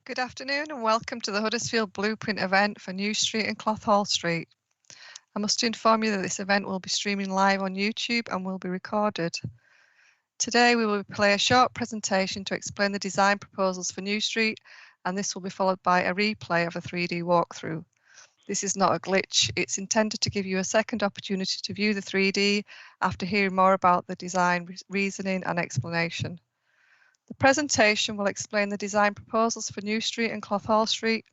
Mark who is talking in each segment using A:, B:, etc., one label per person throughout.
A: Good afternoon and welcome to the Huddersfield Blueprint event for New Street and Clothall Street. I must inform you that this event will be streaming live on YouTube and will be recorded. Today we will play a short presentation to explain the design proposals for New Street, and this will be followed by a replay of a 3D walkthrough. This is not a glitch, it's intended to give you a second opportunity to view the 3D after hearing more about the design reasoning and explanation. The presentation will explain the design proposals for New Street and Clothall Street,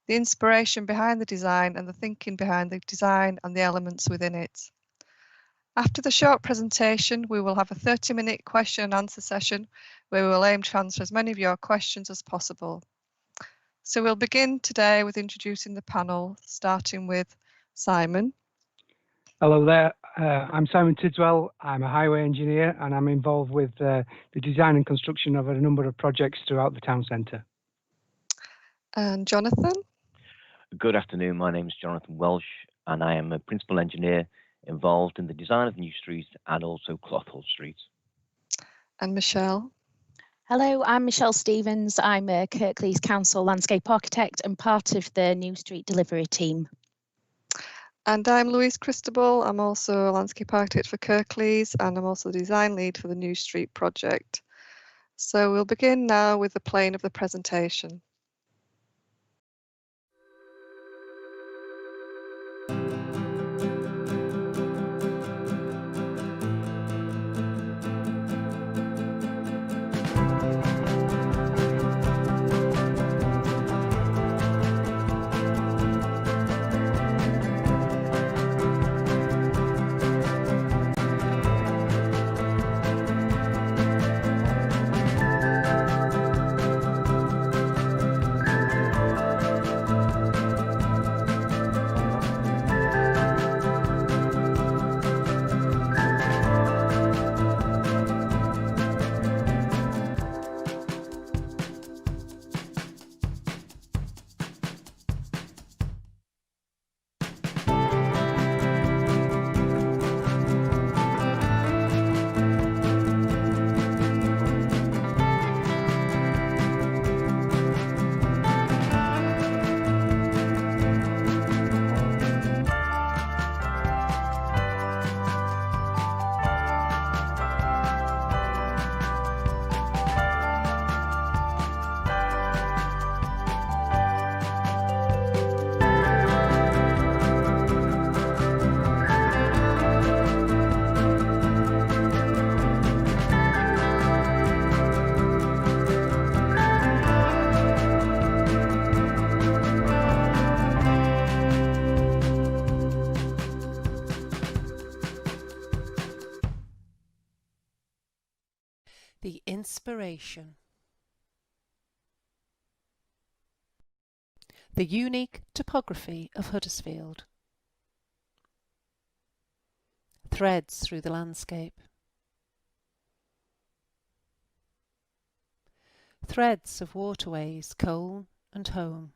A: the inspiration behind the design and the thinking behind the design and the elements within it. After the short presentation, we will have a 30-minute question and answer session where we will aim to answer as many of your questions as possible. So we'll begin today with introducing the panel, starting with Simon.
B: Hello there, I'm Simon Tidswell. I'm a highway engineer and I'm involved with the design and construction of a number of projects throughout the town centre.
A: And Jonathan.
C: Good afternoon, my name is Jonathan Welsh and I am a principal engineer involved in the design of New Street and also Clothall Street.
A: And Michelle.
D: Hello, I'm Michelle Stevens. I'm a Kirklees Council landscape architect and part of the New Street delivery team.
A: And I'm Louise Christabel. I'm also a landscape architect for Kirklees and I'm also the design lead for the New Street project. So we'll begin now with the playing of the presentation.
E: The inspiration. The unique topography of Huddersfield. Threads through the landscape. Threads of waterways, coal and home.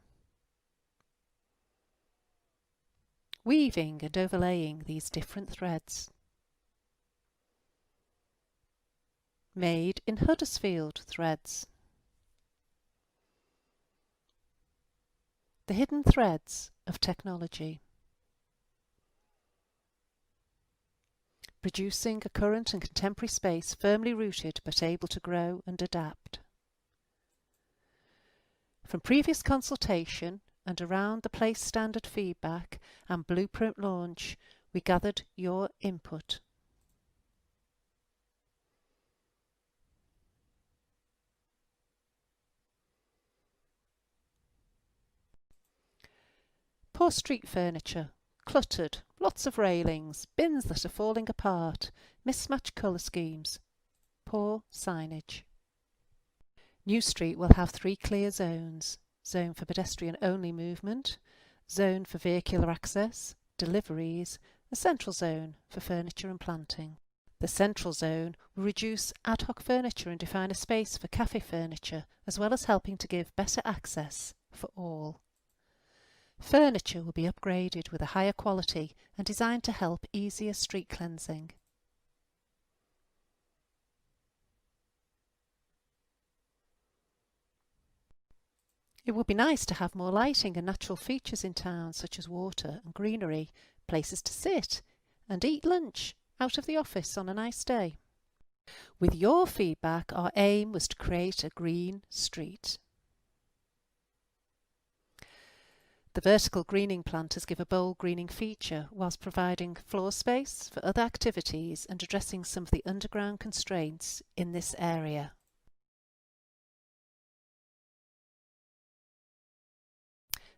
E: Weaving and overlaying these different threads. Made in Huddersfield threads. The hidden threads of technology. Producing a current and contemporary space firmly rooted but able to grow and adapt. From previous consultation and around the place standard feedback and blueprint launch, we gathered your input. Poor street furniture, cluttered, lots of railings, bins that are falling apart, mismatched colour schemes, poor signage. New Street will have 3 clear zones: zone for pedestrian only movement, zone for vehicular access, deliveries, a central zone for furniture and planting. The central zone will reduce ad hoc furniture and define a space for cafe furniture, as well as helping to give better access for all. Furniture will be upgraded with a higher quality and designed to help easier street cleansing. It would be nice to have more lighting and natural features in town, such as water and greenery, places to sit and eat lunch out of the office on a nice day. With your feedback, our aim was to create a green street. The vertical greening planters give a bold greening feature whilst providing floor space for other activities and addressing some of the underground constraints in this area.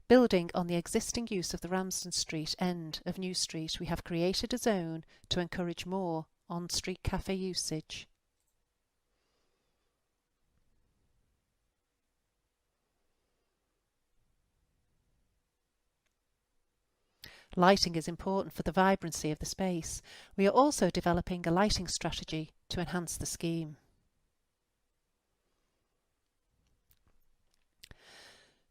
E: Building on the existing use of the Ramsden Street end of New Street, we have created a zone to encourage more on-street cafe usage. Lighting is important for the vibrancy of the space. We are also developing a lighting strategy to enhance the scheme.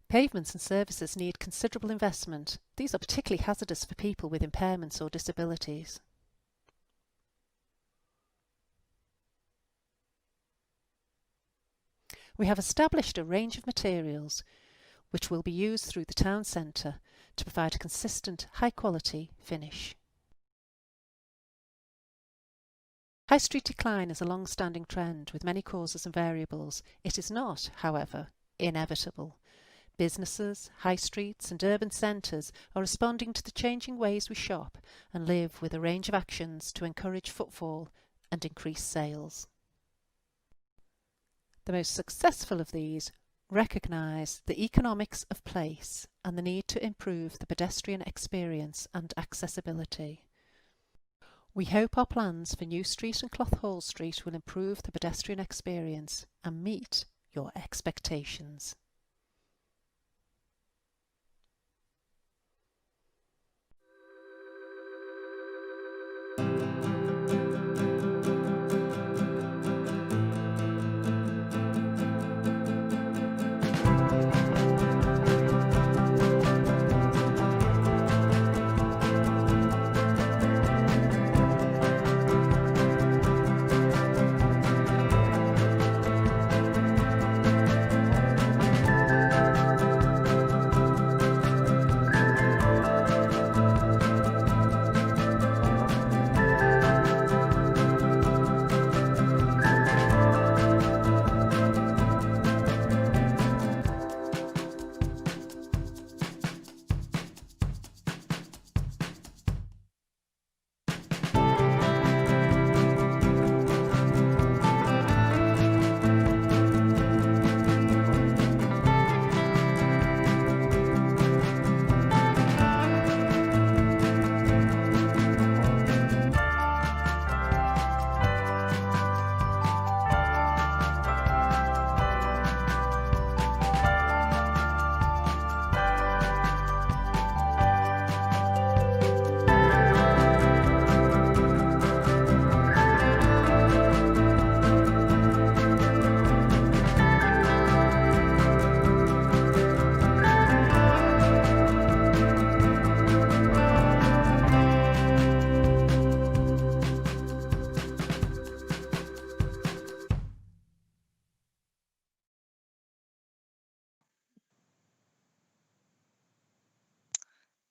E: Pavements and services need considerable investment. These are particularly hazardous for people with impairments or disabilities. We have established a range of materials which will be used through the town centre to provide a consistent, high-quality finish. High street decline is a long-standing trend with many causes and variables. It is not, however, inevitable. Businesses, high streets and urban centres are responding to the changing ways we shop and live with a range of actions to encourage footfall and increase sales. The most successful of these recognise the economics of place and the need to improve the pedestrian experience and accessibility. We hope our plans for New Street and Clothall Street will improve the pedestrian experience and meet your expectations.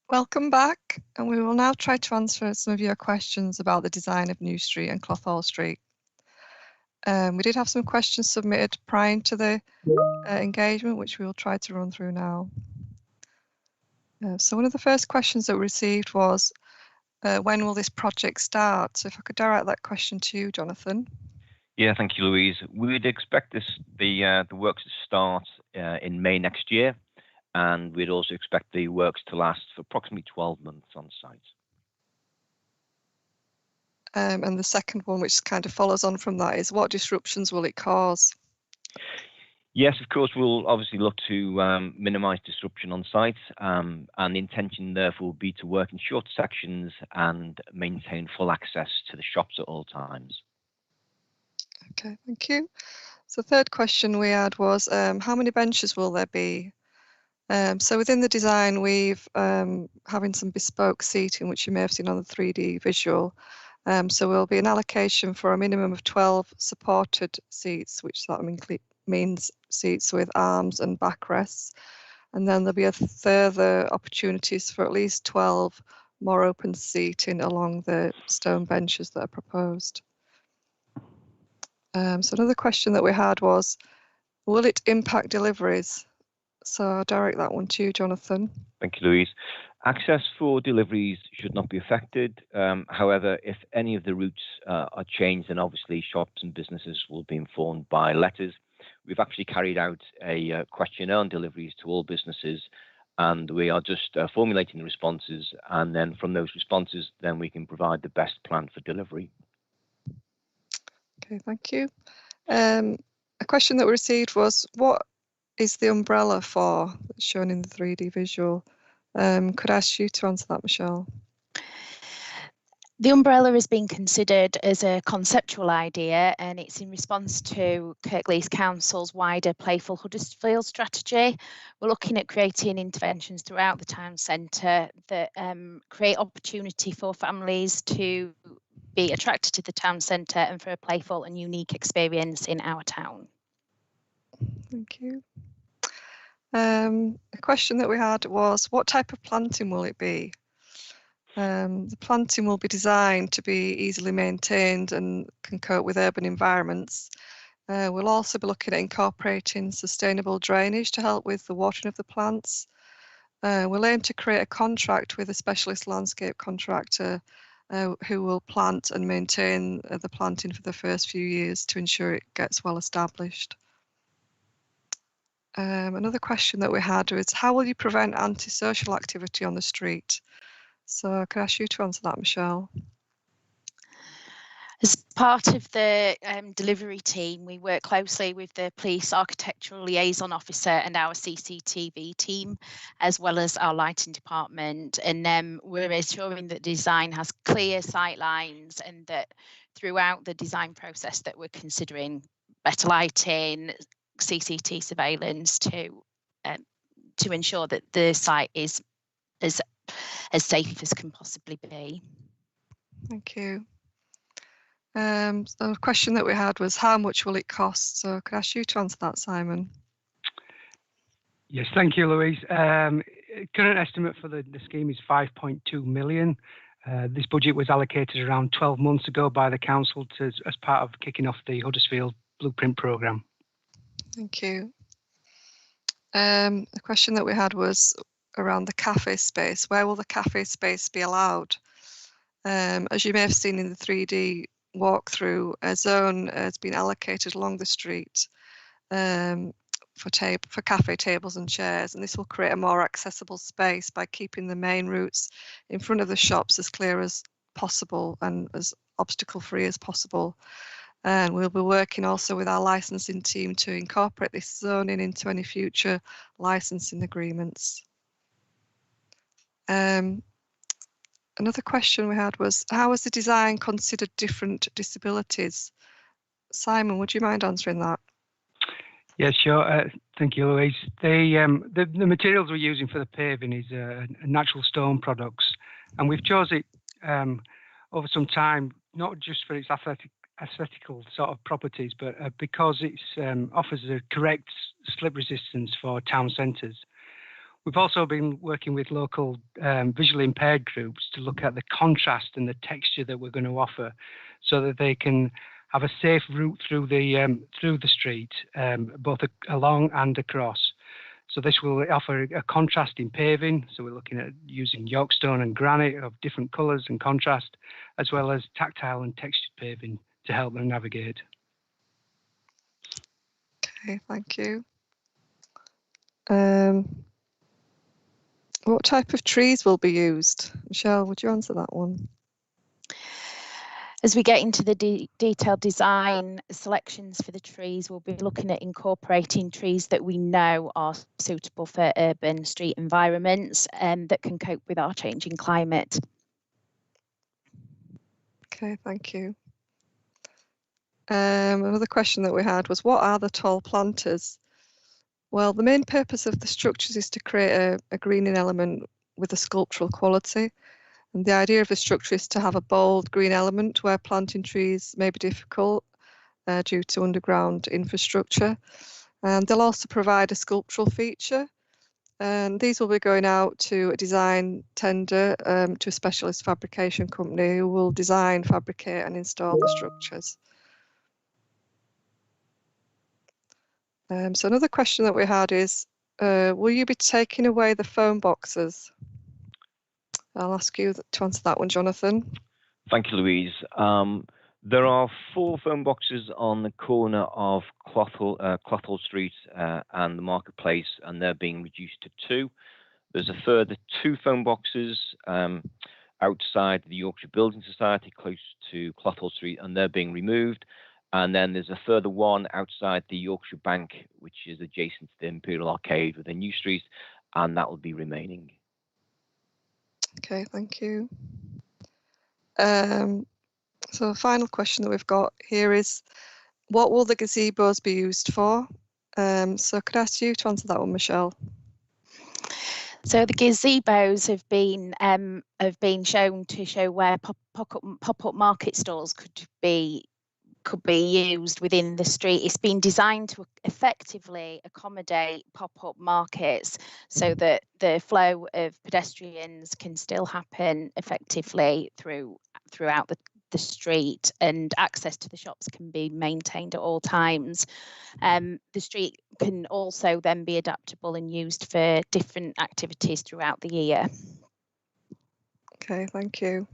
A: Welcome back, and we will now try to answer some of your questions about the design of New Street and Clothall Street. We did have some questions submitted prior to the engagement, which we will try to run through now. So one of the first questions that we received was, when will this project start? So if I could direct that question to you, Jonathan.
C: Yeah, thank you, Louise. We would expect the works to start in May next year, and we'd also expect the works to last for approximately 12 months on site.
A: And the second one, which kind of follows on from that, is what disruptions will it cause?
C: Yes, of course, we'll obviously look to minimise disruption on site, and the intention therefore will be to work in short sections and maintain full access to the shops at all times.
A: Okay, thank you. So the third question we had was, how many benches will there be? So within the design, we've having some bespoke seating, which you may have seen on the 3D visual. So there'll be an allocation for a minimum of 12 supported seats, which that means seats with arms and backrests. And then there'll be further opportunities for at least 12 more open seating along the stone benches that are proposed. So another question that we had was, will it impact deliveries? So I'll direct that one to you, Jonathan.
C: Thank you, Louise. Access for deliveries should not be affected. However, if any of the routes are changed, then obviously shops and businesses will be informed by letters. We've actually carried out a questionnaire on deliveries to all businesses, and we are just formulating the responses, and then from those responses, then we can provide the best plan for delivery.
A: Okay, thank you. A question that we received was, what is the umbrella for, that's shown in the 3D visual? Could I ask you to answer that, Michelle?
D: The umbrella is being considered as a conceptual idea, and it's in response to Kirklees Council's wider Playful Huddersfield strategy. We're looking at creating interventions throughout the town centre that create opportunity for families to be attracted to the town centre and for a playful and unique experience in our town.
A: Thank you. A question that we had was, what type of planting will it be? The planting will be designed to be easily maintained and can cope with urban environments. We'll also be looking at incorporating sustainable drainage to help with the watering of the plants. We'll aim to create a contract with a specialist landscape contractor who will plant and maintain the planting for the first few years to ensure it gets well established. Another question that we had was, how will you prevent antisocial activity on the street? So could I ask you to answer that, Michelle?
D: As part of the delivery team, we work closely with the police architectural liaison officer and our CCTV team, as well as our lighting department. And we're ensuring that design has clear sight lines, and that throughout the design process that we're considering better lighting, CCTV surveillance to ensure that the site is as safe as can possibly be.
A: Thank you. So the question that we had was, how much will it cost? So could I ask you to answer that, Simon?
B: Yes, thank you, Louise. Current estimate for the scheme is 5.2 million. This budget was allocated around 12 months ago by the council as part of kicking off the Huddersfield Blueprint programme. Thank
A: you. The question that we had was around the cafe space. Where will the cafe space be allowed? As you may have seen in the 3D walkthrough, a zone has been allocated along the street for cafe tables and chairs, and this will create a more accessible space by keeping the main routes in front of the shops as clear as possible and as obstacle free as possible. And we'll be working also with our licensing team to incorporate this zoning into any future licensing agreements. Another question we had was, how has the design considered different disabilities? Simon, would you mind answering that?
B: Yeah, sure. Thank you, Louise. The materials we're using for the paving is natural stone products, and we've chosen it over some time, not just for its aesthetical sort of properties, but because it offers a correct slip resistance for town centres. We've also been working with local visually impaired groups to look at the contrast and the texture that we're going to offer, so that they can have a safe route through the street, both along and across. So this will offer a contrasting paving. So we're looking at using Yorkstone and granite of different colours and contrast, as well as tactile and textured paving to help them navigate.
A: Okay, thank you. What type of trees will be used? Michelle, would you answer that one?
D: As we get into the detailed design selections for the trees, we'll be looking at incorporating trees that we know are suitable for urban street environments and that can cope with our changing climate.
A: Okay, thank you. Another question that we had was, what are the tall planters? Well, the main purpose of the structures is to create a greening element with a sculptural quality. And the idea of the structure is to have a bold green element where planting trees may be difficult. due to underground infrastructure. And they'll also provide a sculptural feature. And these will be going out to a design tender to a specialist fabrication company who will design, fabricate and install the structures. So another question that we had is, will you be taking away the phone boxes? I'll ask you to answer that one, Jonathan.
C: Thank you, Louise. There are 4 phone boxes on the corner of Clothall Street and the Marketplace, and they're being reduced to 2. There's a further 2 phone boxes outside the Yorkshire Building Society, close to Clothall Street, and they're being removed. And then there's a further 1 outside the Yorkshire Bank, which is adjacent to the Imperial Arcade within New Street, and that will be remaining.
A: Okay, thank you. So the final question that we've got here is, what will the gazebos be used for? So could I ask you to answer that one, Michelle?
D: So the gazebos have been shown to show where pop-up market stalls could be used within the street. It's been designed to effectively accommodate pop-up markets so that the flow of pedestrians can still happen effectively throughout the street, and access to the shops can be maintained at all times. The street can also then be adaptable and used for different activities throughout the year.
A: Okay, thank you.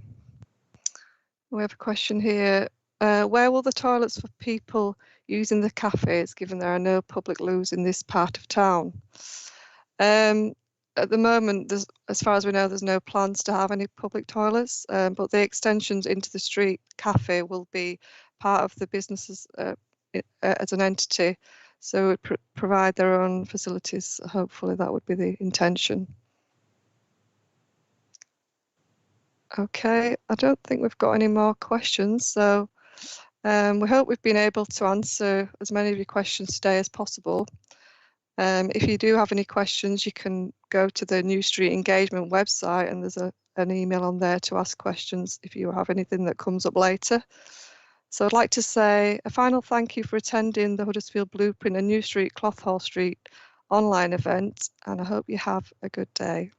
A: We have a question here. Where will the toilets for people using the cafes, given there are no public loos in this part of town? At the moment, as far as we know, there's no plans to have any public toilets, but the extensions into the street cafe will be part of the businesses as an entity, so it provide their own facilities. Hopefully that would be the intention. Okay, I don't think we've got any more questions, so we hope we've been able to answer as many of your questions today as possible. If you do have any questions, you can go to the New Street Engagement website, and there's an email on there to ask questions if you have anything that comes up later. So I'd like to say a final thank you for attending the Huddersfield Blueprint and New Street Clothall Street online event, and I hope you have a good day.